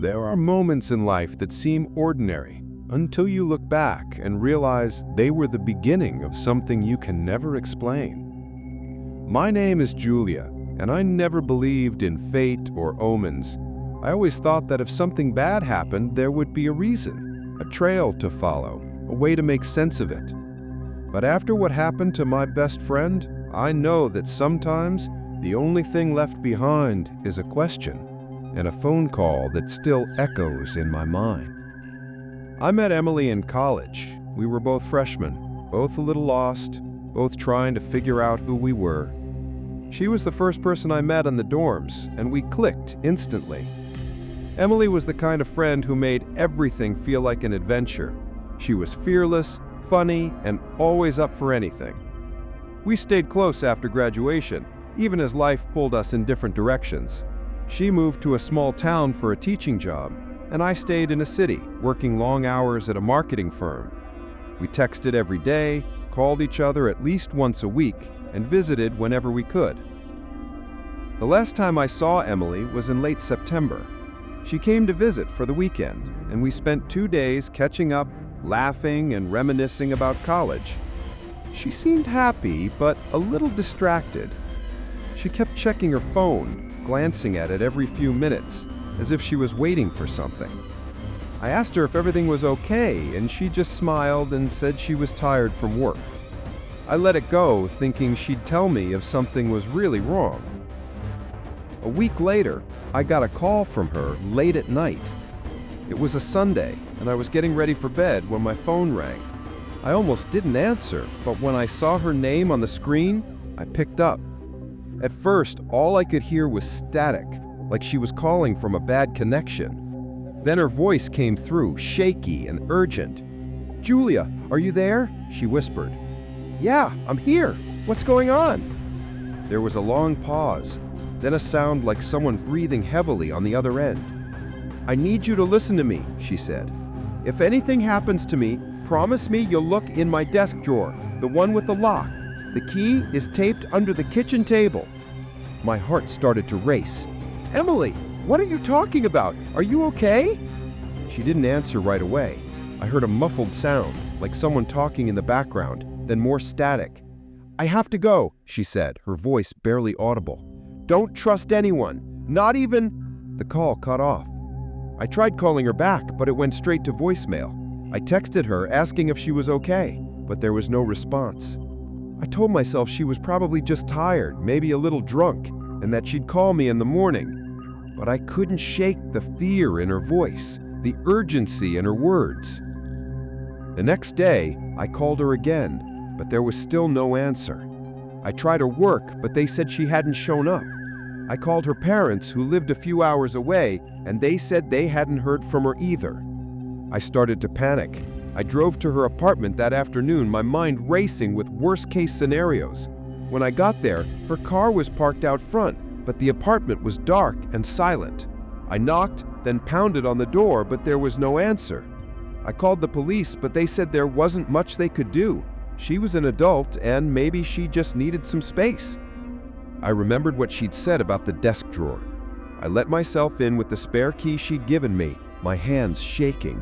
There are moments in life that seem ordinary until you look back and realize they were the beginning of something you can never explain. My name is Julia, and I never believed in fate or omens. I always thought that if something bad happened, there would be a reason, a trail to follow, a way to make sense of it. But after what happened to my best friend, I know that sometimes the only thing left behind is a question and a phone call that still echoes in my mind. I met Emily in college. We were both freshmen, both a little lost, both trying to figure out who we were. She was the first person I met in the dorms, and we clicked instantly. Emily was the kind of friend who made everything feel like an adventure. She was fearless, funny, and always up for anything. We stayed close after graduation, even as life pulled us in different directions. She moved to a small town for a teaching job, and I stayed in a city, working long hours at a marketing firm. We texted every day, called each other at least once a week, and visited whenever we could. The last time I saw Emily was in late September. She came to visit for the weekend, and we spent 2 days catching up, laughing, and reminiscing about college. She seemed happy, but a little distracted. She kept checking her phone, glancing at it every few minutes, as if she was waiting for something. I asked her if everything was okay, and she just smiled and said she was tired from work. I let it go, thinking she'd tell me if something was really wrong. A week later, I got a call from her late at night. It was a Sunday, and I was getting ready for bed when my phone rang. I almost didn't answer, but when I saw her name on the screen, I picked up. At first, all I could hear was static, like she was calling from a bad connection. Then her voice came through, shaky and urgent. "Julia, are you there?" she whispered. "Yeah, I'm here. What's going on?" There was a long pause, then a sound like someone breathing heavily on the other end. "I need you to listen to me," she said. "If anything happens to me, promise me you'll look in my desk drawer, the one with the lock. The key is taped under the kitchen table." My heart started to race. "Emily, what are you talking about? Are you okay?" She didn't answer right away. I heard a muffled sound, like someone talking in the background, then more static. "I have to go," she said, her voice barely audible. "Don't trust anyone, not even—" The call cut off. I tried calling her back, but it went straight to voicemail. I texted her asking if she was okay, but there was no response. I told myself she was probably just tired, maybe a little drunk, and that she'd call me in the morning. But I couldn't shake the fear in her voice, the urgency in her words. The next day, I called her again, but there was still no answer. I tried her work, but they said she hadn't shown up. I called her parents, who lived a few hours away, and they said they hadn't heard from her either. I started to panic. I drove to her apartment that afternoon, my mind racing with worst-case scenarios. When I got there, her car was parked out front, but the apartment was dark and silent. I knocked, then pounded on the door, but there was no answer. I called the police, but they said there wasn't much they could do. She was an adult, and maybe she just needed some space. I remembered what she'd said about the desk drawer. I let myself in with the spare key she'd given me, my hands shaking.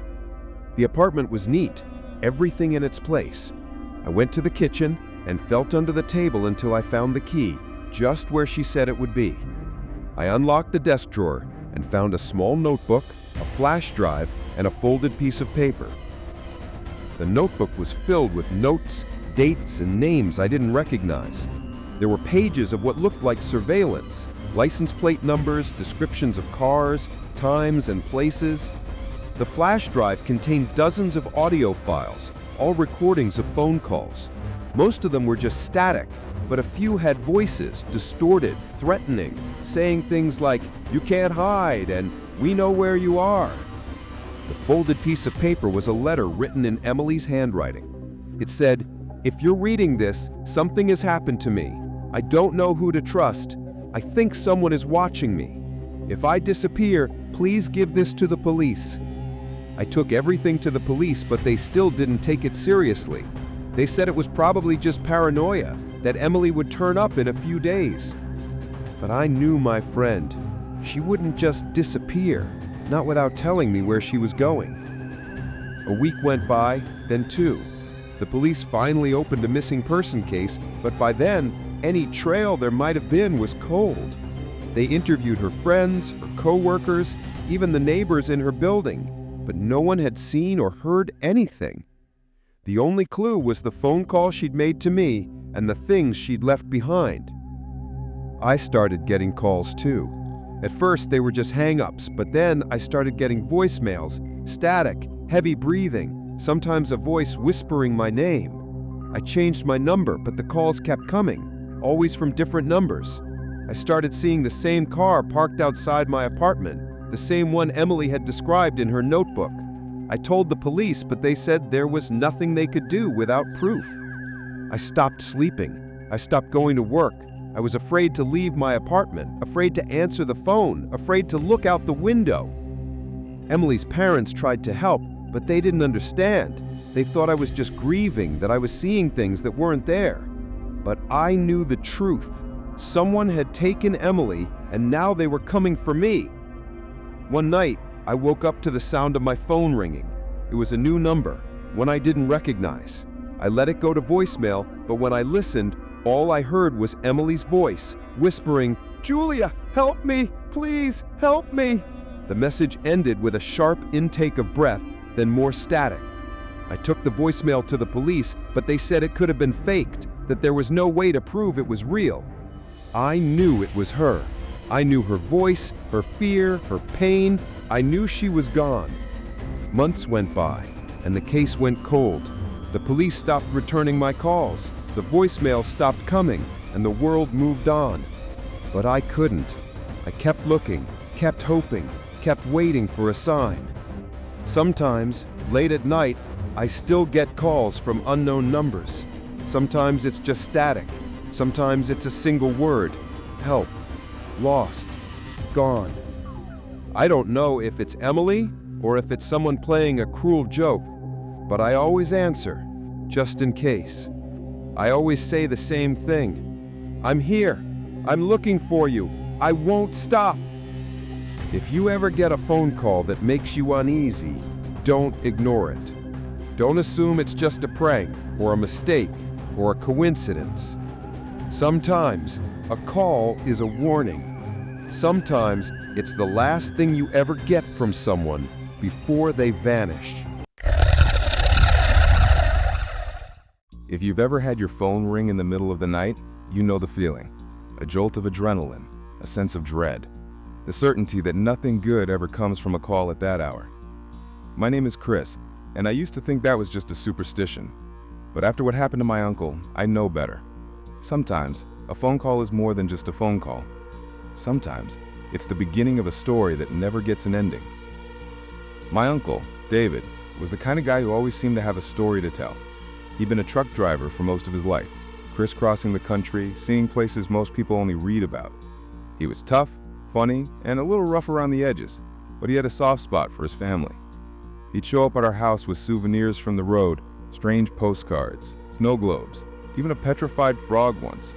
The apartment was neat, everything in its place. I went to the kitchen and felt under the table until I found the key, just where she said it would be. I unlocked the desk drawer and found a small notebook, a flash drive, and a folded piece of paper. The notebook was filled with notes, dates, and names I didn't recognize. There were pages of what looked like surveillance, license plate numbers, descriptions of cars, times, and places. The flash drive contained dozens of audio files, all recordings of phone calls. Most of them were just static, but a few had voices, distorted, threatening, saying things like, "You can't hide," and "We know where you are." The folded piece of paper was a letter written in Emily's handwriting. It said, "If you're reading this, something has happened to me. I don't know who to trust. I think someone is watching me. If I disappear, please give this to the police." I took everything to the police, but they still didn't take it seriously. They said it was probably just paranoia, that Emily would turn up in a few days. But I knew my friend. She wouldn't just disappear. not without telling me where she was going. A week went by, then 2. The police finally opened a missing person case, but by then, any trail there might have been was cold. They interviewed her friends, her co-workers, even the neighbors in her building, but no one had seen or heard anything. The only clue was the phone call she'd made to me and the things she'd left behind. I started getting calls too. At first they were just hang-ups, but then I started getting voicemails, static, heavy breathing, sometimes a voice whispering my name. I changed my number, but the calls kept coming, always from different numbers. I started seeing the same car parked outside my apartment, the same one Emily had described in her notebook. I told the police, but they said there was nothing they could do without proof. I stopped sleeping. I stopped going to work. I was afraid to leave my apartment, afraid to answer the phone, afraid to look out the window. Emily's parents tried to help, but they didn't understand. They thought I was just grieving, that I was seeing things that weren't there. But I knew the truth. Someone had taken Emily, and now they were coming for me. One night, I woke up to the sound of my phone ringing. It was a new number, one I didn't recognize. I let it go to voicemail, but when I listened, all I heard was Emily's voice, whispering, "Julia, help me! Please, help me!" The message ended with a sharp intake of breath, then more static. I took the voicemail to the police, but they said it could have been faked, that there was no way to prove it was real. I knew it was her. I knew her voice, her fear, her pain. I knew she was gone. Months went by, and the case went cold. The police stopped returning my calls. The voicemail stopped coming, and the world moved on. But I couldn't. I kept looking, kept hoping, kept waiting for a sign. Sometimes, late at night, I still get calls from unknown numbers. Sometimes it's just static. Sometimes it's a single word: help, lost, gone. I don't know if it's Emily or if it's someone playing a cruel joke, but I always answer, just in case. I always say the same thing: I'm here, I'm looking for you, I won't stop. If you ever get a phone call that makes you uneasy, don't ignore it. Don't assume it's just a prank or a mistake or a coincidence. Sometimes a call is a warning. Sometimes it's the last thing you ever get from someone before they vanish. If you've ever had your phone ring in the middle of the night, you know the feeling. A jolt of adrenaline, a sense of dread, the certainty that nothing good ever comes from a call at that hour. My name is Chris, and I used to think that was just a superstition. But after what happened to my uncle, I know better. Sometimes, a phone call is more than just a phone call. Sometimes, it's the beginning of a story that never gets an ending. My uncle, David, was the kind of guy who always seemed to have a story to tell. He'd been a truck driver for most of his life, crisscrossing the country, seeing places most people only read about. He was tough, funny, and a little rough around the edges, but he had a soft spot for his family. He'd show up at our house with souvenirs from the road, strange postcards, snow globes, even a petrified frog once.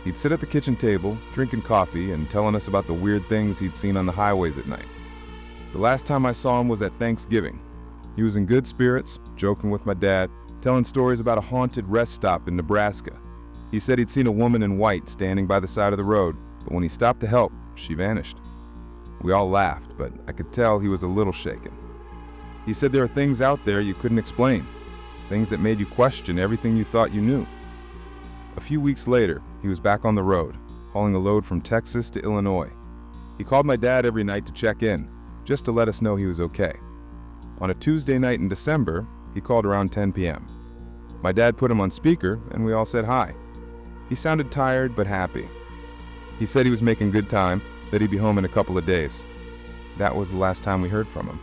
He'd sit at the kitchen table, drinking coffee and telling us about the weird things he'd seen on the highways at night. The last time I saw him was at Thanksgiving. He was in good spirits, joking with my dad, telling stories about a haunted rest stop in Nebraska. He said he'd seen a woman in white standing by the side of the road, but when he stopped to help, she vanished. We all laughed, but I could tell he was a little shaken. He said there are things out there you couldn't explain, things that made you question everything you thought you knew. A few weeks later, he was back on the road, hauling a load from Texas to Illinois. He called my dad every night to check in, just to let us know he was okay. On a Tuesday night in December, he called around 10 p.m. My dad put him on speaker, and we all said hi. He sounded tired but happy. He said he was making good time, that he'd be home in a couple of days. That was the last time we heard from him.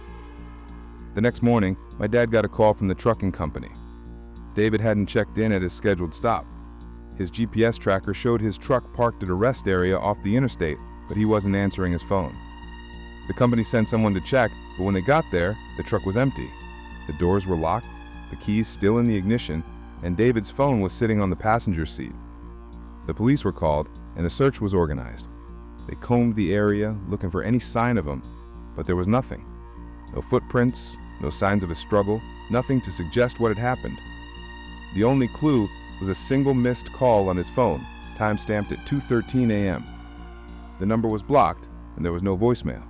The next morning, my dad got a call from the trucking company. David hadn't checked in at his scheduled stop. His GPS tracker showed his truck parked at a rest area off the interstate, but he wasn't answering his phone. The company sent someone to check, but when they got there, the truck was empty. The doors were locked, the keys still in the ignition, and David's phone was sitting on the passenger seat. The police were called, and a search was organized. They combed the area, looking for any sign of him, but there was nothing. No footprints, no signs of a struggle, nothing to suggest what had happened. The only clue was a single missed call on his phone, time-stamped at 2:13 a.m. The number was blocked, and there was no voicemail.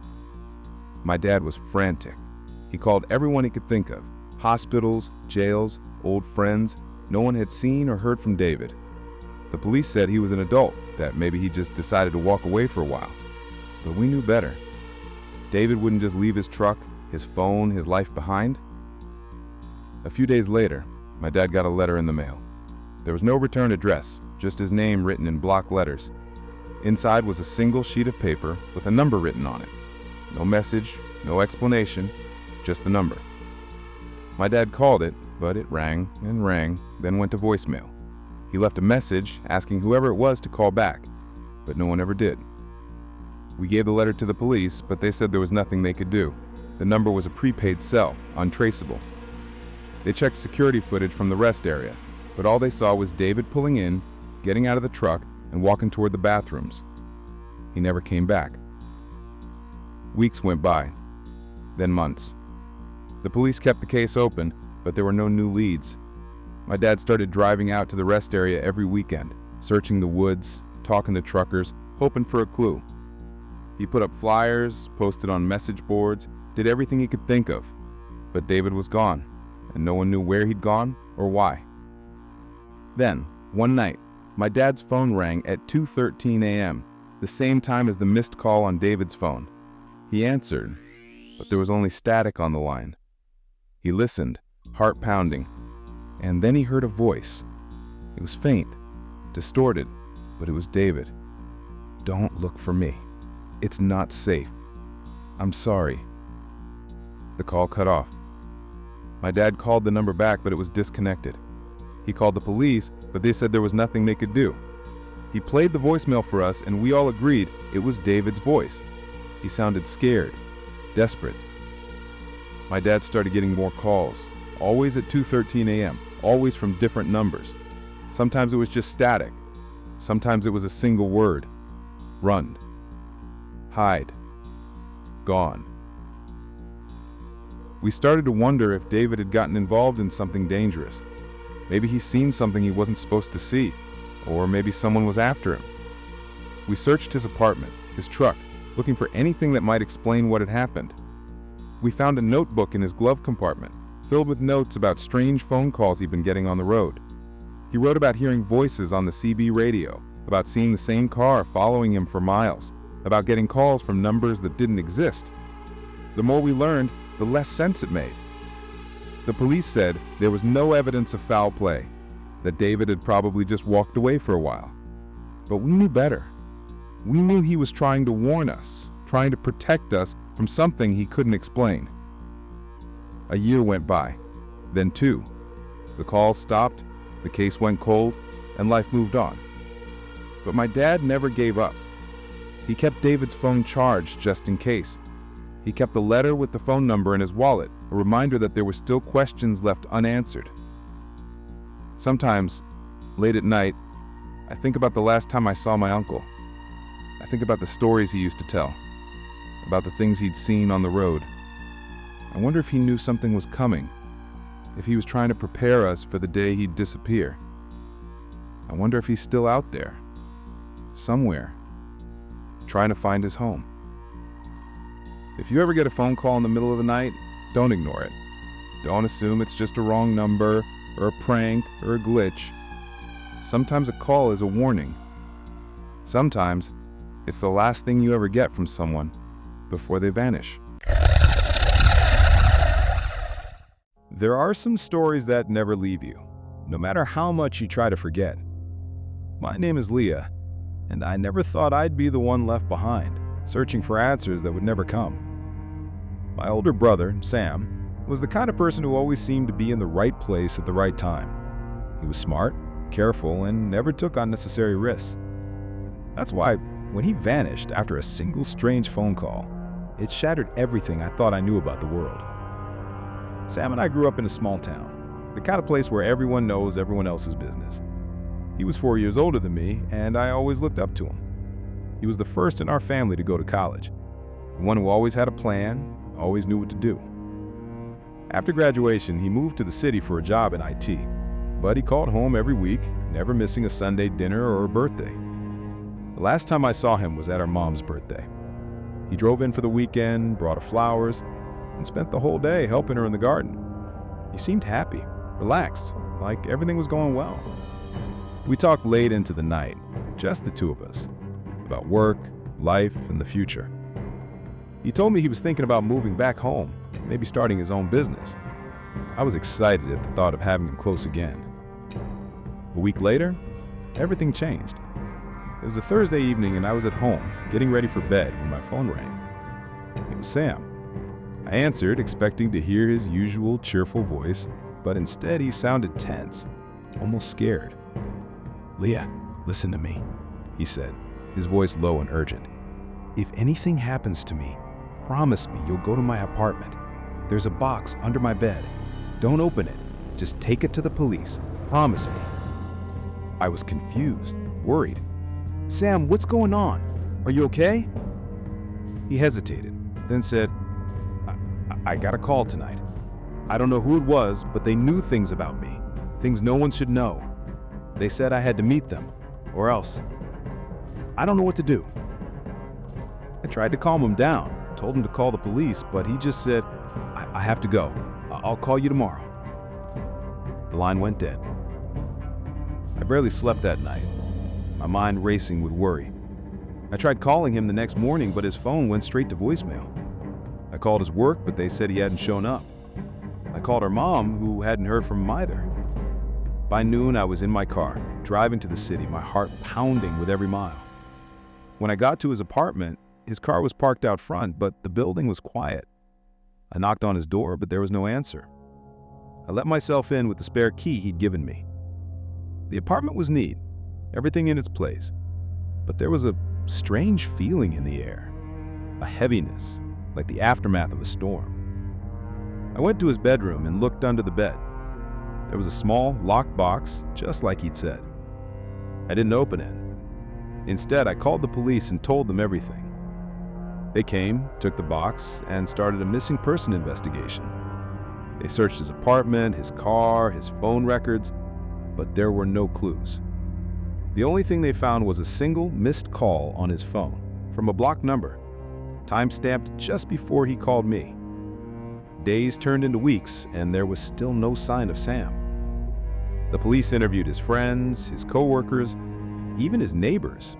My dad was frantic. He called everyone he could think of, hospitals, jails, old friends. No one had seen or heard from David. The police said he was an adult, that maybe he just decided to walk away for a while. But we knew better. David wouldn't just leave his truck, his phone, his life behind. A few days later, my dad got a letter in the mail. There was no return address, just his name written in block letters. Inside was a single sheet of paper with a number written on it. No message, no explanation, just the number. My dad called it, but it rang and rang, then went to voicemail. He left a message asking whoever it was to call back, but no one ever did. We gave the letter to the police, but they said there was nothing they could do. The number was a prepaid cell, untraceable. They checked security footage from the rest area, but all they saw was David pulling in, getting out of the truck, and walking toward the bathrooms. He never came back. Weeks went by, then months. The police kept the case open, but there were no new leads. My dad started driving out to the rest area every weekend, searching the woods, talking to truckers, hoping for a clue. He put up flyers, posted on message boards, did everything he could think of. But David was gone, and no one knew where he'd gone or why. Then, one night, my dad's phone rang at 2:13 a.m., the same time as the missed call on David's phone. He answered, but there was only static on the line. He listened, heart pounding, and then he heard a voice. It was faint, distorted, but it was David. "Don't look for me. It's not safe. I'm sorry." The call cut off. My dad called the number back, but it was disconnected. He called the police, but they said there was nothing they could do. He played the voicemail for us, and we all agreed it was David's voice. He sounded scared, desperate. My dad started getting more calls, always at 2:13 a.m., always from different numbers. Sometimes it was just static. Sometimes it was a single word. Run. Hide. Gone. We started to wonder if David had gotten involved in something dangerous. Maybe he's seen something he wasn't supposed to see, or maybe someone was after him. We searched his apartment, his truck, looking for anything that might explain what had happened. We found a notebook in his glove compartment, filled with notes about strange phone calls he'd been getting on the road. He wrote about hearing voices on the CB radio, about seeing the same car following him for miles, about getting calls from numbers that didn't exist. The more we learned, the less sense it made. The police said there was no evidence of foul play, that David had probably just walked away for a while. But we knew better. We knew he was trying to warn us, trying to protect us from something he couldn't explain. A year went by, then two. The calls stopped, the case went cold, and life moved on. But my dad never gave up. He kept David's phone charged just in case. He kept the letter with the phone number in his wallet, a reminder that there were still questions left unanswered. Sometimes, late at night, I think about the last time I saw my uncle. I think about the stories he used to tell, about the things he'd seen on the road. I wonder if he knew something was coming, if he was trying to prepare us for the day he'd disappear. I wonder if he's still out there, somewhere, trying to find his home. If you ever get a phone call in the middle of the night, don't ignore it. Don't assume it's just a wrong number, or a prank, or a glitch. Sometimes a call is a warning. Sometimes it's the last thing you ever get from someone before they vanish. There are some stories that never leave you, no matter how much you try to forget. My name is Leah, and I never thought I'd be the one left behind, searching for answers that would never come. My older brother, Sam, was the kind of person who always seemed to be in the right place at the right time. He was smart, careful, and never took unnecessary risks. That's why, when he vanished after a single strange phone call, it shattered everything I thought I knew about the world. Sam and I grew up in a small town, the kind of place where everyone knows everyone else's business. He was 4 years older than me, and I always looked up to him. He was the first in our family to go to college. the one who always had a plan, always knew what to do. After graduation, he moved to the city for a job in IT, but he called home every week, never missing a Sunday dinner or a birthday. The last time I saw him was at our mom's birthday. He drove in for the weekend, brought her flowers, and spent the whole day helping her in the garden. He seemed happy, relaxed, like everything was going well. We talked late into the night, just the two of us, about work, life, and the future. He told me he was thinking about moving back home, maybe starting his own business. I was excited at the thought of having him close again. A week later, everything changed. It was a Thursday evening and I was at home, getting ready for bed when my phone rang. It was Sam. I answered, expecting to hear his usual cheerful voice, but instead he sounded tense, almost scared. "Leah, listen to me," he said, his voice low and urgent. "If anything happens to me, promise me you'll go to my apartment. There's a box under my bed. Don't open it. Just take it to the police. Promise me." I was confused, worried. "Sam, what's going on? Are you okay?" He hesitated, then said, I got a call tonight. I don't know who it was, but they knew things about me, things no one should know. They said I had to meet them, or else. I don't know what to do." I tried to calm him down, told him to call the police, but he just said, I have to go. I'll call you tomorrow." The line went dead. I barely slept that night, my mind racing with worry. I tried calling him the next morning, but his phone went straight to voicemail. I called his work, but they said he hadn't shown up. I called our mom, who hadn't heard from him either. By noon, I was in my car, driving to the city, my heart pounding with every mile. When I got to his apartment, his car was parked out front, but the building was quiet. I knocked on his door, but there was no answer. I let myself in with the spare key he'd given me. The apartment was neat, everything in its place, but there was a strange feeling in the air, a heaviness, like the aftermath of a storm. I went to his bedroom and looked under the bed. There was a small, locked box, just like he'd said. I didn't open it. Instead, I called the police and told them everything. They came, took the box, and started a missing person investigation. They searched his apartment, his car, his phone records, but there were no clues. The only thing they found was a single missed call on his phone from a blocked number, time-stamped just before he called me. Days turned into weeks, and there was still no sign of Sam. The police interviewed his friends, his co-workers, even his neighbors,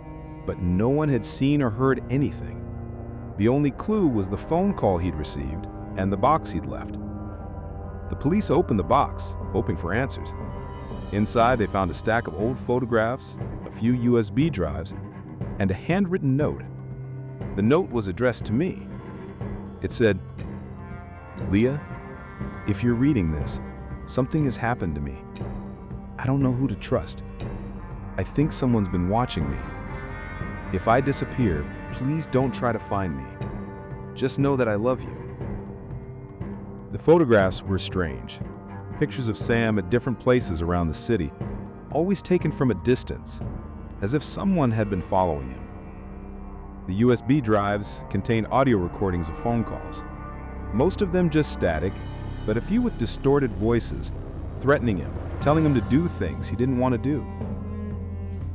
but no one had seen or heard anything. The only clue was the phone call he'd received and the box he'd left. The police opened the box, hoping for answers. Inside, they found a stack of old photographs, a few USB drives, and a handwritten note. The note was addressed to me. It said, "Leah, if you're reading this, something has happened to me. I don't know who to trust. I think someone's been watching me. If I disappear, please don't try to find me. Just know that I love you." The photographs were strange. Pictures of Sam at different places around the city, always taken from a distance, as if someone had been following him. The USB drives contained audio recordings of phone calls, most of them just static, but a few with distorted voices, threatening him, telling him to do things he didn't want to do.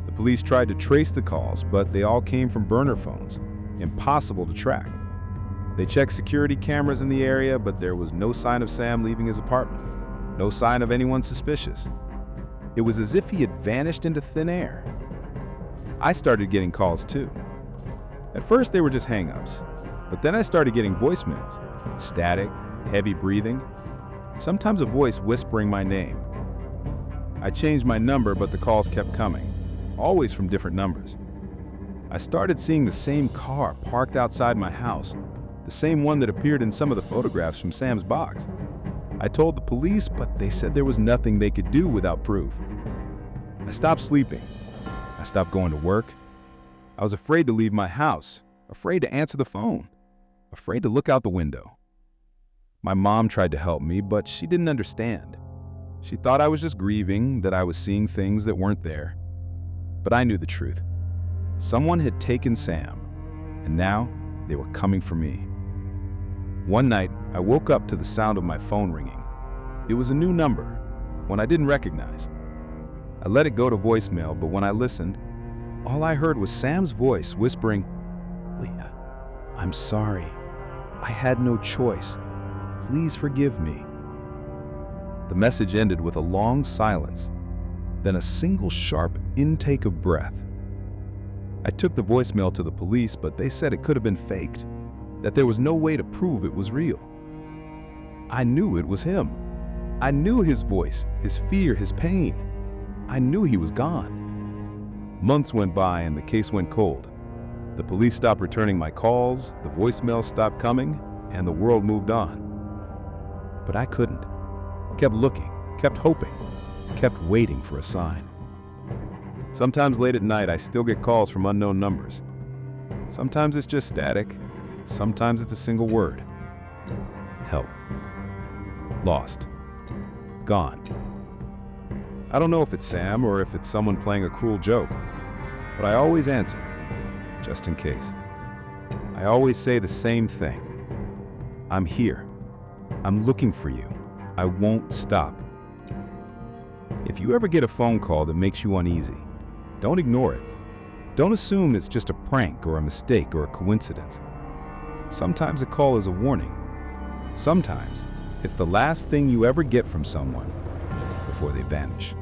The police tried to trace the calls, but they all came from burner phones, impossible to track. They checked security cameras in the area, but there was no sign of Sam leaving his apartment, no sign of anyone suspicious. It was as if he had vanished into thin air. I started getting calls too. At first they were just hang-ups, but then I started getting voicemails, static, heavy breathing, sometimes a voice whispering my name. I changed my number, but the calls kept coming, always from different numbers. I started seeing the same car parked outside my house, the same one that appeared in some of the photographs from Sam's box. I told the police, but they said there was nothing they could do without proof. I stopped sleeping. I stopped going to work. I was afraid to leave my house, afraid to answer the phone, afraid to look out the window. My mom tried to help me, but she didn't understand. She thought I was just grieving, that I was seeing things that weren't there. But I knew the truth. Someone had taken Sam, and now They were coming for me. One night, I woke up to the sound of my phone ringing. It was a new number, one I didn't recognize. I let it go to voicemail, but when I listened, all I heard was Sam's voice whispering, "Leah, I'm sorry. I had no choice. Please forgive me." The message ended with a long silence, then a single sharp intake of breath. I took the voicemail to the police, but they said it could have been faked, that there was no way to prove it was real. I knew it was him. I knew his voice, his fear, his pain. I knew he was gone. Months went by and the case went cold. The police stopped returning my calls, the voicemails stopped coming, and the world moved on. But I couldn't. Kept looking, kept hoping, kept waiting for a sign. Sometimes late at night, I still get calls from unknown numbers. Sometimes it's just static. Sometimes it's a single word. Help. Lost. Gone. I don't know if it's Sam or if it's someone playing a cruel joke, but I always answer, just in case. I always say the same thing. I'm here. I'm looking for you. I won't stop. If you ever get a phone call that makes you uneasy, don't ignore it. Don't assume it's just a prank or a mistake or a coincidence. Sometimes a call is a warning. Sometimes it's the last thing you ever get from someone before they vanish.